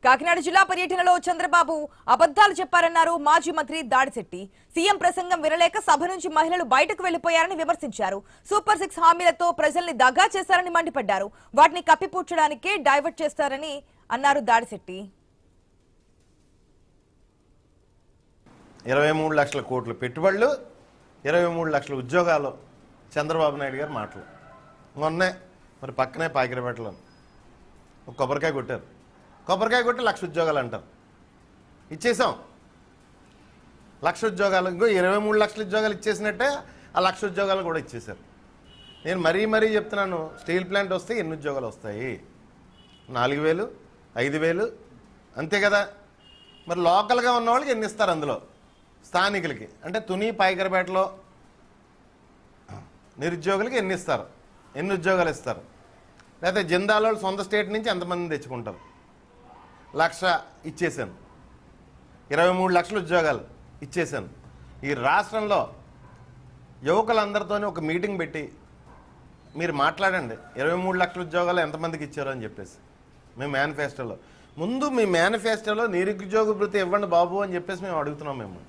కాకినాడ జిల్లా పర్యటనలో చంద్రబాబు అబద్ధాలు చెప్పారన్నారు మాజీ మంత్రి దాడిశెట్టి. సీఎం ప్రసంగం వినలేక సభ నుంచి మహిళలు బయటకు వెళ్లిపోయారని విమర్శించారు. సూపర్ 6 హామీలతో ప్రజల్ని దగా చేశారని మండిపడ్డారు. వాటిని కప్పిపుచ్చడానికే డైవర్ట్ చేస్తారని అన్నారు దాడిశెట్టి. 23 లక్షల కోట్ల పెట్టుబడులు, 23 లక్షల ఉద్యోగాలు చంద్రబాబు నాయుడు గారు మాటలు. మొన్నే మరి పక్కనే పాకిరపేటలో కొబ్బరికాయ కొట్టారు. కొబ్బరికాయ కొట్టి 1,00,000 ఉద్యోగాలు అంటారు. ఇచ్చేసాం 1,00,000 ఉద్యోగాలు. ఇంకో 23 లక్షల ఉద్యోగాలు ఇచ్చేసినట్టే ఆ 1,00,000 ఉద్యోగాలు కూడా ఇచ్చేశారు. నేను మరీ చెప్తున్నాను, స్టీల్ ప్లాంట్ వస్తే ఎన్ని ఉద్యోగాలు వస్తాయి? 4,000, 5,000 అంతే కదా. మరి లోకల్గా ఉన్న వాళ్ళకి ఎన్ని ఇస్తారు? అందులో స్థానికులకి అంటే తుని పాకిరపేటలో నిరుద్యోగులకి ఎన్ని ఇస్తారు? ఎన్ని ఉద్యోగాలు ఇస్తారు? లేకపోతే జిందాలో సొంత స్టేట్ నుంచి ఎంతమంది తెచ్చుకుంటారు? 1,00,000 ఇచ్చేసాను, 23 లక్షల ఉద్యోగాలు ఇచ్చేసాను. ఈ రాష్ట్రంలో యువకులందరితోనే ఒక మీటింగ్ పెట్టి మీరు మాట్లాడండి, 23 లక్షల ఉద్యోగాలు ఎంతమందికి ఇచ్చారు అని చెప్పేసి. మేము మేనిఫెస్టోలో మీ మేనిఫెస్టోలో నిరుద్యోగ భృతి ఇవ్వండి బాబు అని చెప్పేసి మేము అడుగుతున్నాం. మేము